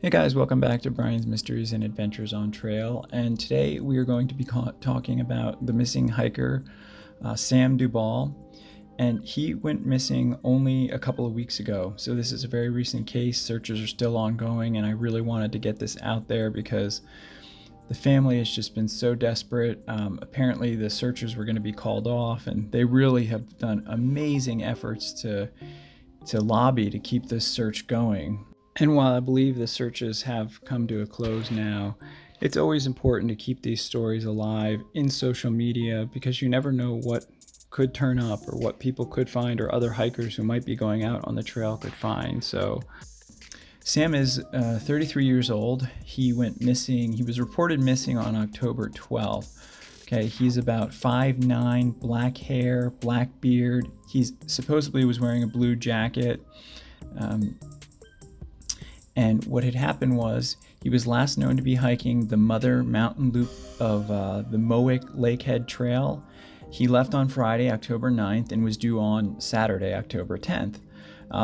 Hey guys, welcome back to Brian's Mysteries and Adventures on Trail, and today we are going to be talking about the missing hiker, Sam Dubal, and he went missing only a couple of weeks ago, so this is a very recent case. Searches are still ongoing, and I really wanted to get this out there because the family has just been so desperate. Apparently the searchers were going to be called off, and they really have done amazing efforts to lobby to keep this search going. And while I believe the searches have come to a close now, it's always important to keep these stories alive in social media because you never know what could turn up or what people could find or other hikers who might be going out on the trail could find. So Sam is 33 years old. He went missing. He was reported missing on October 12th. Okay, he's about 5'9", black hair, black beard. He supposedly was wearing a blue jacket. And what had happened was he was last known to be hiking the Mother Mountain Loop of the Mowich Lake Trail. He left on Friday, October 9th, and was due on Saturday, October 10th.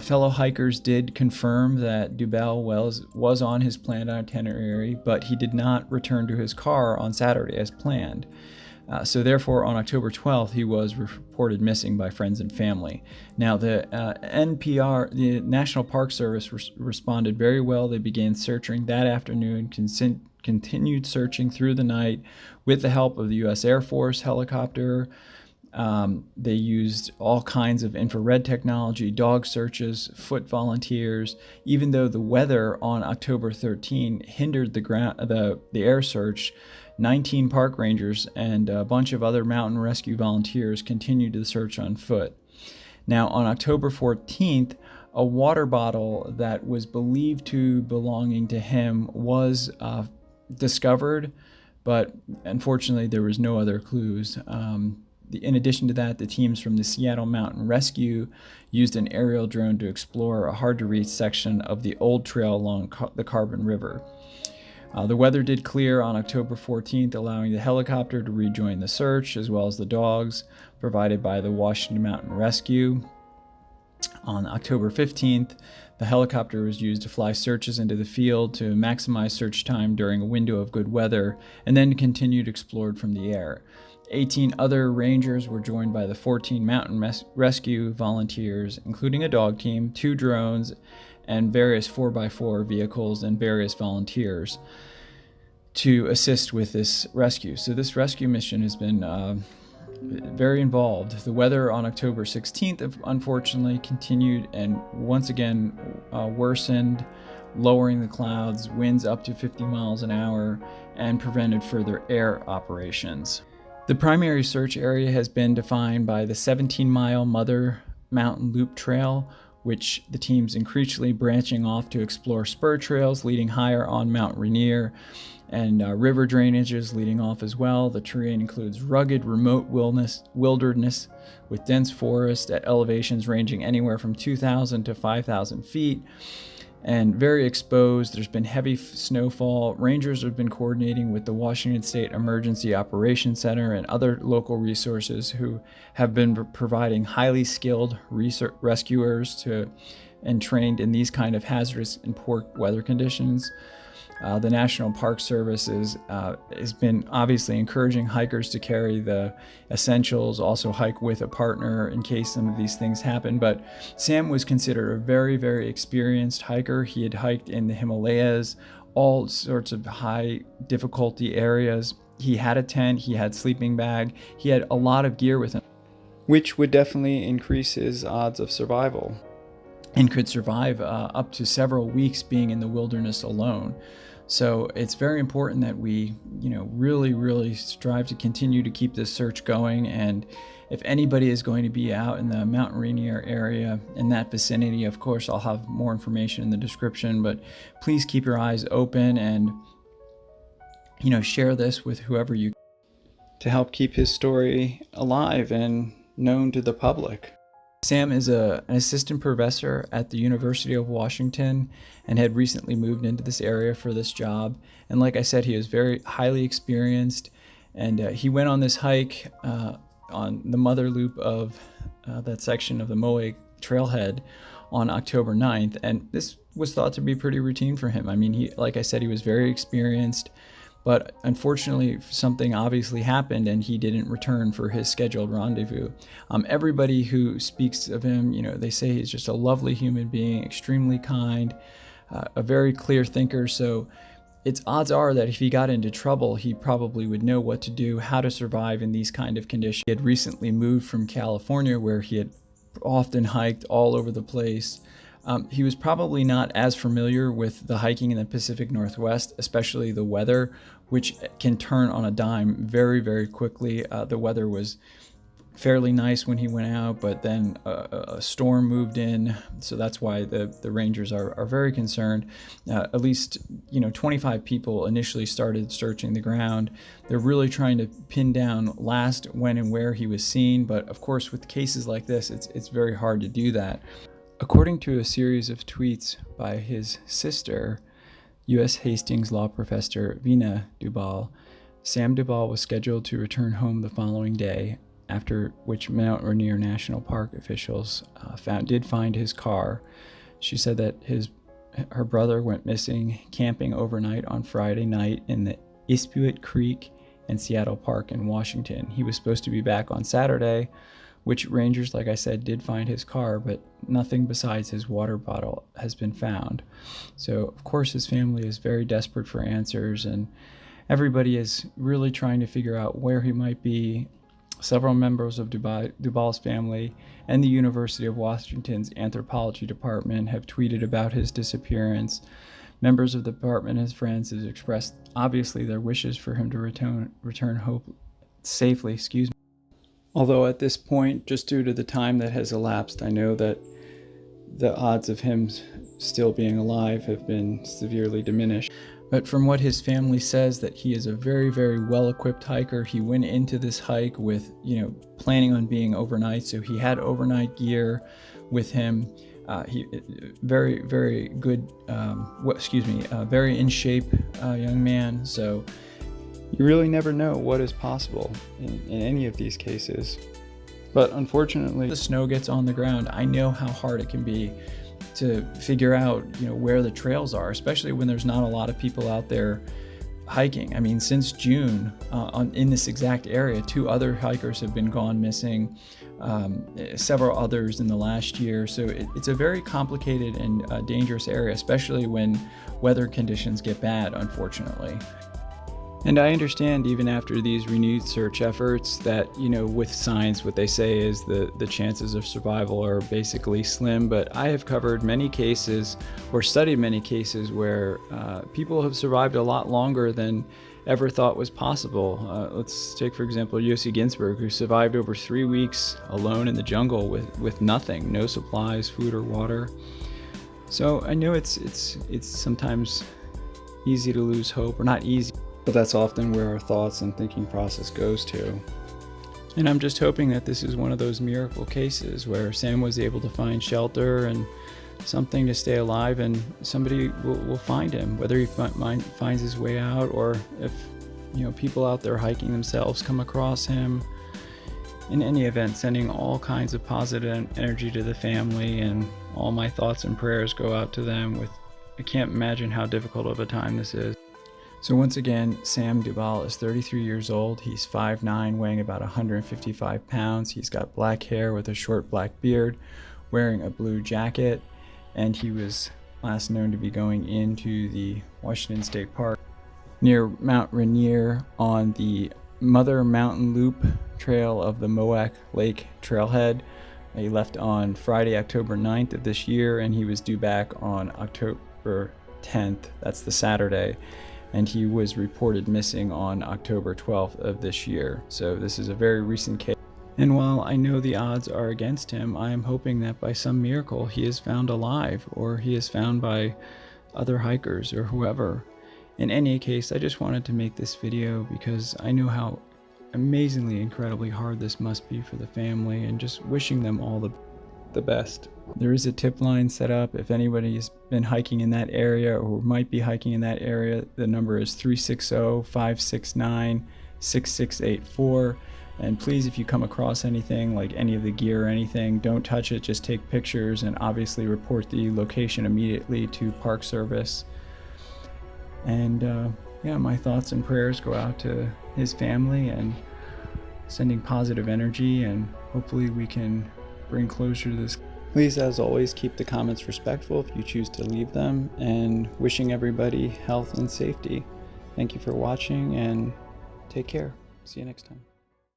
Fellow hikers did confirm that Dubal was on his planned itinerary, but he did not return to his car on Saturday as planned. So therefore, on October 12th, he was reported missing by friends and family. Now, the NPR, the National Park Service, responded very well. They began searching that afternoon, continued searching through the night with the help of the U.S. Air Force helicopter. They used all kinds of infrared technology, dog searches, foot volunteers. Even though the weather on October 13 hindered the air search, 19 park rangers and a bunch of other mountain rescue volunteers continued the search on foot. Now, on October 14th, a water bottle that was believed to belonging to him was discovered, but unfortunately there was no other clues. In addition to that, the teams from the Seattle Mountain Rescue used an aerial drone to explore a hard-to-reach section of the old trail along the Carbon River. The weather did clear on October 14th, allowing the helicopter to rejoin the search, as well as the dogs provided by the Washington Mountain Rescue. On October 15th, the helicopter was used to fly searches into the field to maximize search time during a window of good weather, and then continued explored from the air. 18 other rangers were joined by the 14 mountain rescue volunteers, including a dog team, 2 drones, and various 4x4 vehicles and various volunteers to assist with this rescue. So this rescue mission has been very involved. The weather on October 16th, unfortunately, continued and once again worsened, lowering the clouds, winds up to 50 miles an hour, and prevented further air operations. The primary search area has been defined by the 17-mile Mother Mountain Loop Trail, which the team's increasingly branching off to explore spur trails leading higher on Mount Rainier, and river drainages leading off as well. The terrain includes rugged, remote wilderness with dense forest at elevations ranging anywhere from 2,000 to 5,000 feet, and very exposed. There's been heavy snowfall. Rangers have been coordinating with the Washington State Emergency Operations Center and other local resources who have been providing highly skilled rescuers and trained in these kind of hazardous and poor weather conditions. The National Park Service has been obviously encouraging hikers to carry the essentials, also hike with a partner in case some of these things happen. But Sam was considered a very, very experienced hiker. He had hiked in the Himalayas, all sorts of high difficulty areas. He had a tent, he had sleeping bag, he had a lot of gear with him, which would definitely increase his odds of survival, and could survive up to several weeks being in the wilderness alone. So it's very important that we, really, really strive to continue to keep this search going. And if anybody is going to be out in the Mount Rainier area, in that vicinity, of course, I'll have more information in the description, but please keep your eyes open and, share this with whoever you can to help keep his story alive and known to the public. Sam is an assistant professor at the University of Washington and had recently moved into this area for this job. And like I said, he is very highly experienced, and he went on this hike on the Mother Loop of that section of the Mowich trailhead on October 9th. And this was thought to be pretty routine for him. I mean, like I said, he was very experienced, but unfortunately something obviously happened and he didn't return for his scheduled rendezvous. Everybody who speaks of him, they say he's just a lovely human being, extremely kind, a very clear thinker. So its odds are that if he got into trouble, he probably would know what to do, how to survive in these kind of conditions. He had recently moved from California, where he had often hiked all over the place. He was probably not as familiar with the hiking in the Pacific Northwest, especially the weather, which can turn on a dime very, very quickly. The weather was fairly nice when he went out, but then a storm moved in, so that's why the rangers are very concerned. At least 25 people initially started searching the ground. They're really trying to pin down last when and where he was seen, but of course with cases like this it's very hard to do that. According to a series of tweets by his sister, U.S. Hastings law professor Rainier Dubal, Sam Dubal was scheduled to return home the following day, after which Mount Rainier National Park officials did find his car. She said that her brother went missing camping overnight on Friday night in the Dissappeared Creek and Seattle Park in Washington. He was supposed to be back on Saturday, which rangers, like I said, did find his car, but nothing besides his water bottle has been found. So, of course, his family is very desperate for answers, and everybody is really trying to figure out where he might be. Several members of Dubal's family and the University of Washington's anthropology department have tweeted about his disappearance. Members of the department and his friends have expressed, obviously, their wishes for him to return safely. Although at this point, just due to the time that has elapsed, I know that the odds of him still being alive have been severely diminished. But from what his family says, that he is a very, very well-equipped hiker. He went into this hike with, planning on being overnight, so he had overnight gear with him. He very, very good, very in shape young man. So you really never know what is possible in any of these cases. But unfortunately, the snow gets on the ground. I know how hard it can be to figure out, where the trails are, especially when there's not a lot of people out there hiking. I mean, since June, in this exact area, 2 other hikers have been gone missing, several others in the last year. So it's a very complicated and dangerous area, especially when weather conditions get bad, unfortunately. And I understand, even after these renewed search efforts, that, with science, what they say is the chances of survival are basically slim. But I have covered many cases, or studied many cases, where people have survived a lot longer than ever thought was possible. Let's take, for example, Yossi Ginsburg, who survived over 3 weeks alone in the jungle with nothing, no supplies, food or water. So I know it's sometimes easy to lose hope, or not easy, but that's often where our thoughts and thinking process goes to. And I'm just hoping that this is one of those miracle cases where Sam was able to find shelter and something to stay alive, and somebody will find him, whether he finds his way out, or if people out there hiking themselves come across him. In any event, sending all kinds of positive energy to the family, and all my thoughts and prayers go out to them. I can't imagine how difficult of a time this is. So once again, Sam Dubal is 33 years old. He's 5'9", weighing about 155 pounds. He's got black hair with a short black beard, wearing a blue jacket, and he was last known to be going into the Washington State Park near Mount Rainier on the Mother Mountain Loop trail of the Mowich Lake trailhead. He left on Friday, October 9th of this year, and he was due back on October 10th. That's the Saturday. And he was reported missing on October 12th of this year. So this is a very recent case. And while I know the odds are against him, I am hoping that by some miracle he is found alive, or he is found by other hikers or whoever. In any case, I just wanted to make this video because I know how amazingly, incredibly hard this must be for the family, and just wishing them all the best. There is a tip line set up if anybody has been hiking in that area or might be hiking in that area. The number is 360-569-6684, And please, if you come across anything, like any of the gear or anything, don't touch it, just take pictures and obviously report the location immediately to Park Service. And yeah, my thoughts and prayers go out to his family, and sending positive energy, and hopefully we can bring closure to this. Please, as always, keep the comments respectful if you choose to leave them, and wishing everybody health and safety. Thank you for watching, and take care. See you next time.